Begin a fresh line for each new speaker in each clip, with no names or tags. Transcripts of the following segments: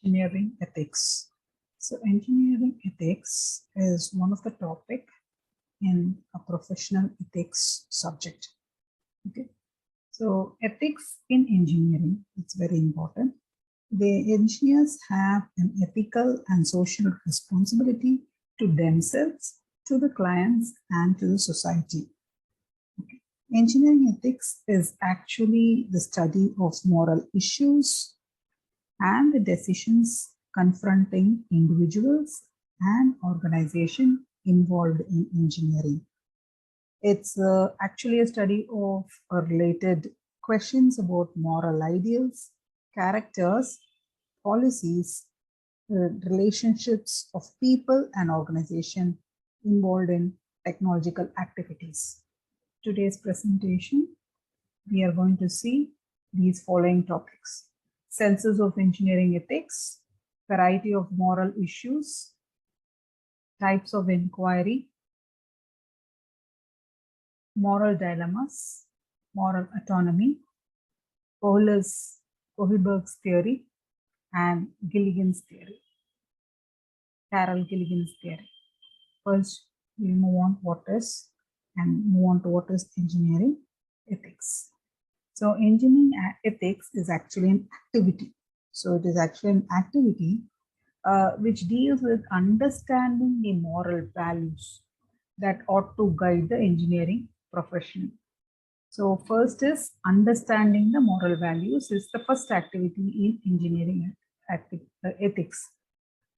Engineering ethics. So engineering ethics is one of the topic in a professional ethics subject. Okay. So ethics in engineering, it's very important. The engineers have an ethical and social responsibility to themselves, to the clients, and to the society. Okay. Engineering ethics is actually the study of moral issues and the decisions confronting individuals and organizations involved in engineering. It's actually a study of related questions about moral ideals, characters, policies, relationships of people and organization involved in technological activities. Today's presentation, we are going to see these following topics: senses of engineering ethics, variety of moral issues, types of inquiry, moral dilemmas, moral autonomy, Kohlberg's theory, and Gilligan's theory, Carol Gilligan's theory. First, we move on what is engineering ethics. So engineering ethics is actually an activity. So it is actually an activity which deals with understanding the moral values that ought to guide the engineering profession. So first is understanding the moral values is the first activity in engineering ethics.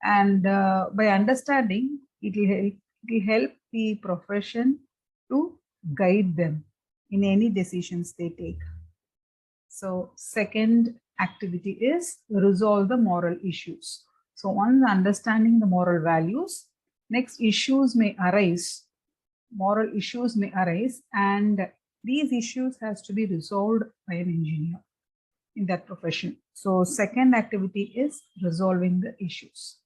And by understanding, it will help the profession to guide them in any decisions they take. So second activity is resolve the moral issues. So once understanding the moral values, next issues may arise, moral issues may arise, and these issues has to be resolved by an engineer in that profession. So second activity is resolving the issues.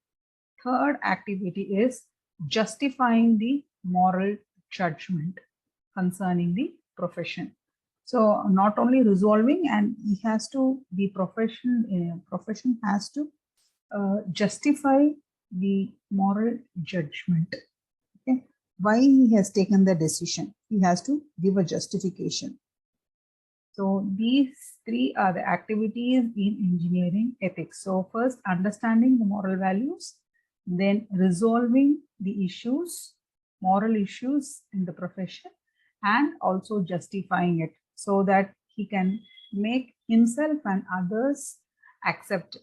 Third activity is justifying the moral judgment concerning the profession. So not only resolving, and he has to, the profession has to justify the moral judgment. Okay, why he has taken the decision, he has to give a justification. So these three are the activities in engineering ethics. So first, understanding the moral values, then resolving the issues, moral issues in the profession, and also justifying it so that he can make himself and others accept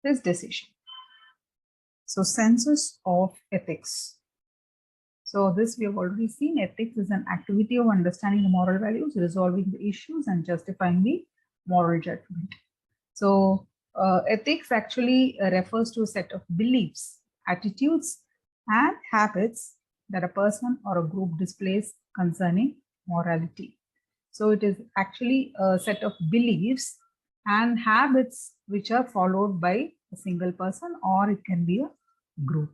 his decision. So senses of ethics. So this we have already seen. Ethics is an activity of understanding the moral values, resolving the issues, and justifying the moral judgment. So ethics actually refers to a set of beliefs, attitudes, and habits that a person or a group displays concerning morality. So it is actually a set of beliefs and habits which are followed by a single person, or it can be a group.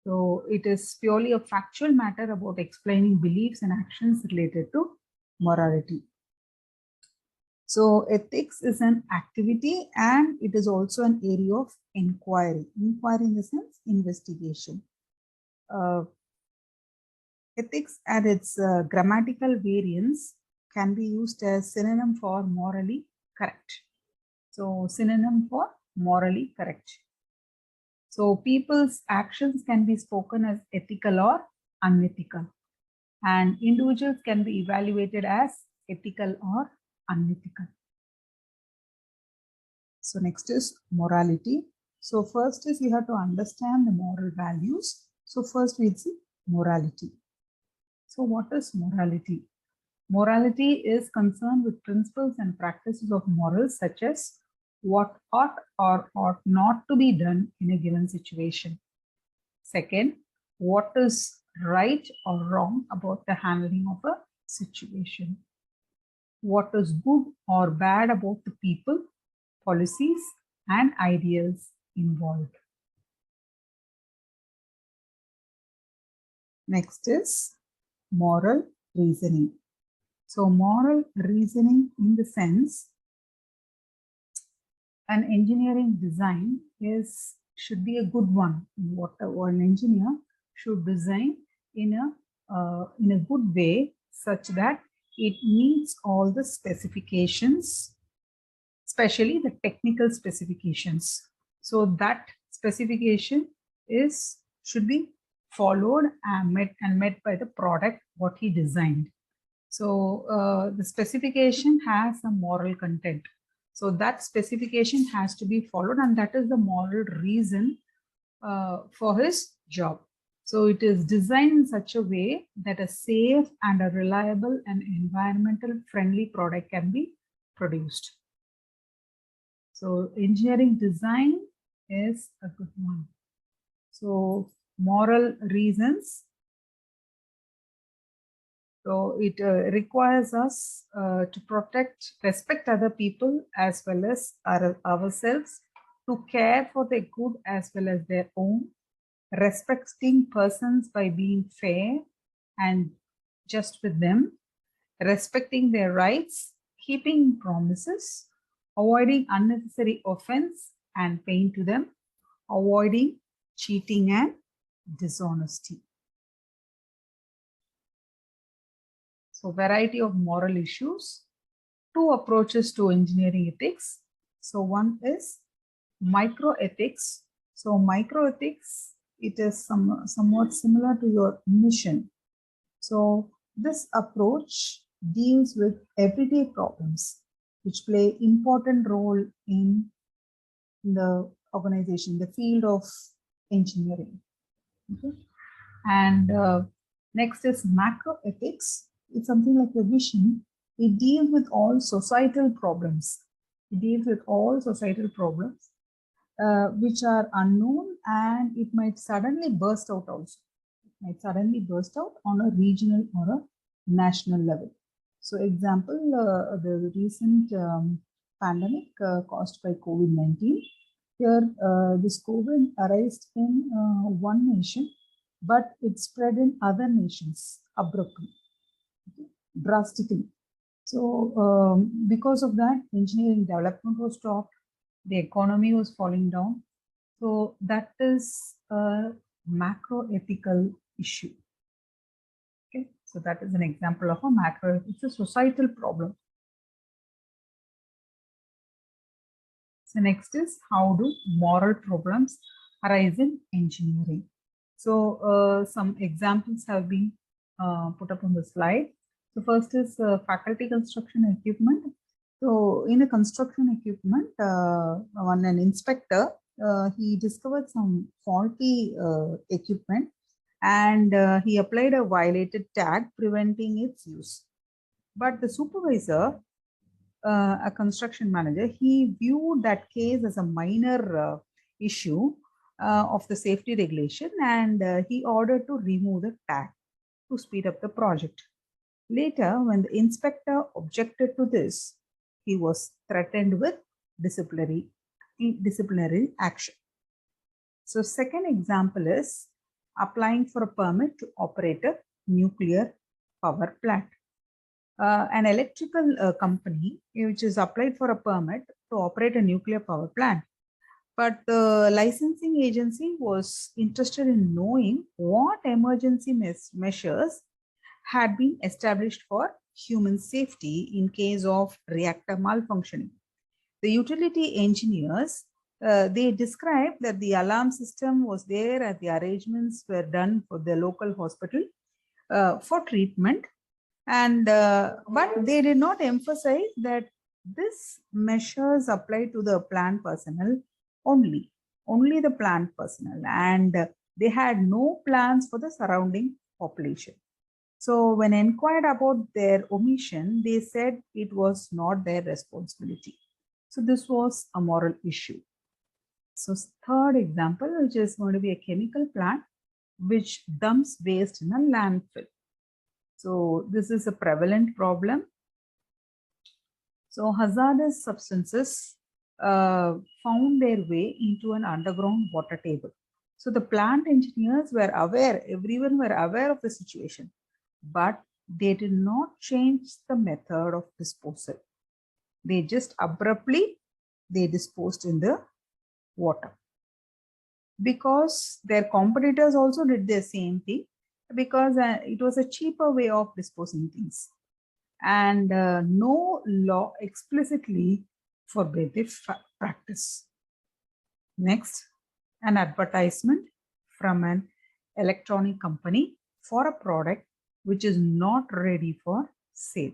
So it is purely a factual matter about explaining beliefs and actions related to morality. So ethics is an activity and it is also an area of inquiry. Inquiry in the sense investigation. Ethics and its grammatical variants can be used as synonym for morally correct. So synonym for morally correct. So people's actions can be spoken as ethical or unethical, and individuals can be evaluated as ethical or unethical. So next is morality. So first is we have to understand the moral values. So first we'll see morality. So what is morality? Morality is concerned with principles and practices of morals, such as what ought or ought not to be done in a given situation. Second, what is right or wrong about the handling of a situation. What is good or bad about the people, policies, and ideas involved. Next is moral reasoning. So moral reasoning in the sense an engineering design should be a good one. What an engineer should design in a good way such that it meets all the specifications, especially the technical specifications. So that specification should be followed and met by the product what he designed. So the specification has a moral content. So that specification has to be followed, and that is the moral reason for his job. So it is designed in such a way that a safe and a reliable and environmental friendly product can be produced. So engineering design is a good one. So moral reasons. So it requires us to respect other people as well as ourselves, to care for their good as well as their own, respecting persons by being fair and just with them, respecting their rights, keeping promises, avoiding unnecessary offense and pain to them, avoiding cheating and dishonesty. So variety of moral issues, two approaches to engineering ethics. So one is microethics. So microethics, it is somewhat similar to your mission. So this approach deals with everyday problems which play important role in the organization, the field of engineering. Okay. And next is macroethics. It's something like a vision. It deals with all societal problems. It deals with all societal problems which are unknown, and it might suddenly burst out also. It might suddenly burst out on a regional or a national level. So example, the recent pandemic caused by COVID-19. Here, this COVID arose in one nation, but it spread in other nations abruptly, okay, drastically. So because of that, engineering development was stopped, the economy was falling down. So that is a macroethical issue. Okay, so that is an example of a macro, it's a societal problem. So next is, how do moral problems arise in engineering? So some examples have been put up on the slide. So first is faculty construction equipment. So in a construction equipment, an inspector, he discovered some faulty equipment, and he applied a violated tag preventing its use. But the supervisor, a construction manager, he viewed that case as a minor issue of the safety regulation, and he ordered to remove the tag to speed up the project. Later, when the inspector objected to this, he was threatened with disciplinary action. So second example is applying for a permit to operate a nuclear power plant. An electrical company which is applied for a permit to operate a nuclear power plant, but the licensing agency was interested in knowing what emergency measures had been established for human safety in case of reactor malfunctioning. The utility engineers, they described that the alarm system was there and the arrangements were done for the local hospital for treatment, and but they did not emphasize that this measures apply to the plant personnel only the plant personnel, and they had no plans for the surrounding population. So when inquired about their omission, they said it was not their responsibility. So this was a moral issue. So third example, which is going to be a chemical plant which dumps waste in a landfill. So this is a prevalent problem. So hazardous substances found their way into an underground water table. So the plant engineers were aware, everyone were aware of the situation, but they did not change the method of disposal. They just abruptly they disposed in the water. Because their competitors also did the same thing, because it was a cheaper way of disposing things. And no law explicitly forbade the practice. Next, an advertisement from an electronic company for a product which is not ready for sale.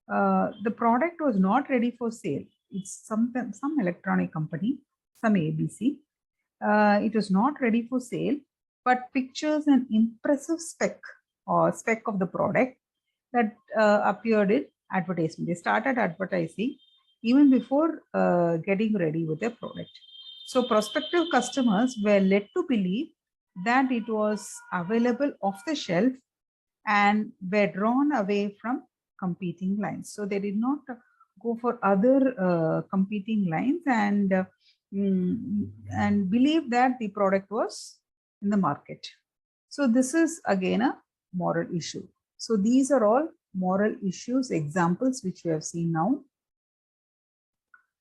The product was not ready for sale. It's some electronic company, some ABC. It was not ready for sale, but pictures an impressive spec of the product that appeared in advertisement. They started advertising even before getting ready with their product. So prospective customers were led to believe that it was available off the shelf and were drawn away from competing lines. So they did not go for other competing lines and believe that the product was in the market. So this is again a moral issue. So these are all moral issues, examples which we have seen now.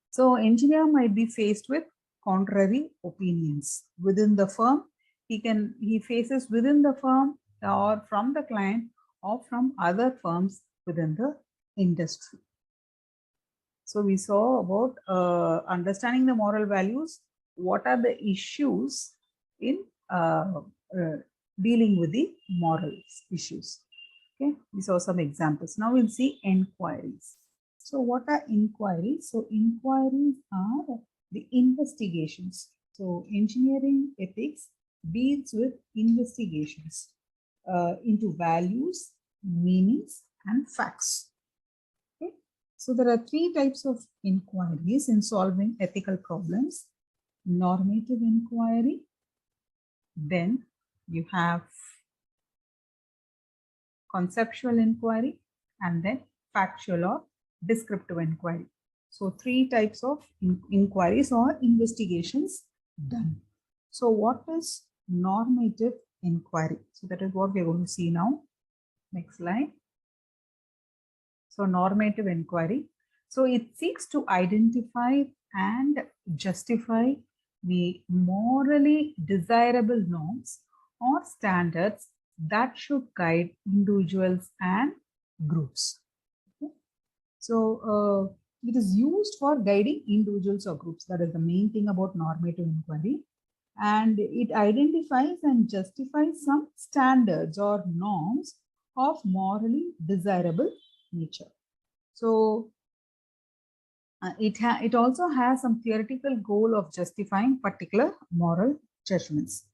So engineer might be faced with contrary opinions within the firm. He faces within the firm or from the client or from other firms within the industry. So we saw about understanding the moral values. What are the issues in dealing with the moral issues? Okay, we saw some examples. Now we'll see inquiries. So what are inquiries? So inquiries are the investigations. So engineering ethics deals with investigations into values, meanings, and facts. Okay. So there are three types of inquiries in solving ethical problems: normative inquiry, then you have conceptual inquiry, and then factual or descriptive inquiry. So three types of inquiries or investigations done. So what is normative inquiry? So that is what we are going to see now. Next slide. So normative inquiry. So it seeks to identify and justify the morally desirable norms or standards that should guide individuals and groups. Okay. So it is used for guiding individuals or groups. That is the main thing about normative inquiry. And it identifies and justifies some standards or norms of morally desirable nature. So it also has some theoretical goal of justifying particular moral judgments.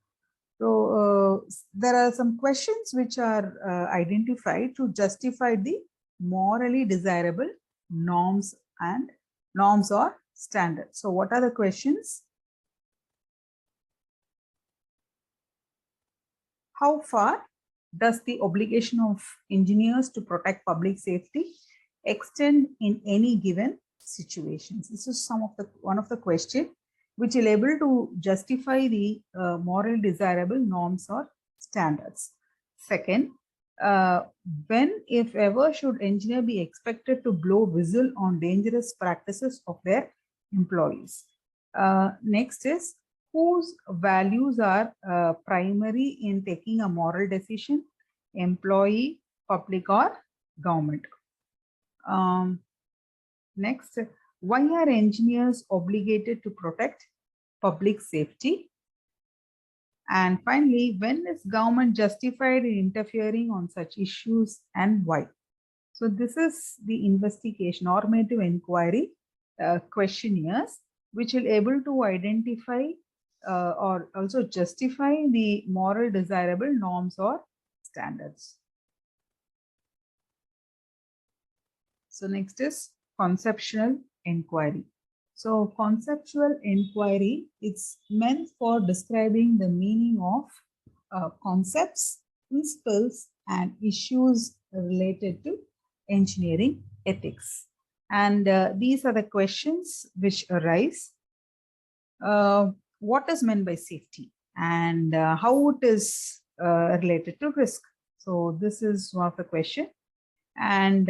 So there are some questions which are identified to justify the morally desirable norms or standards. So what are the questions? How far does the obligation of engineers to protect public safety extend in any given situations? This is one of the questions which will able to justify the moral desirable norms or standards. Second, when, if ever, should engineer be expected to blow whistle on dangerous practices of their employees? Next is, whose values are primary in taking a moral decision: employee, public, or government? Next, why are engineers obligated to protect public safety? And finally, when is government justified in interfering on such issues and why? So this is the investigation, normative inquiry questionnaires, which will able to identify or also justify the moral desirable norms or standards. So next is conceptual inquiry. So conceptual inquiry, it's meant for describing the meaning of concepts, principles, and issues related to engineering ethics. And these are the questions which arise. What is meant by safety, and how it is related to risk? So this is one of the questions. And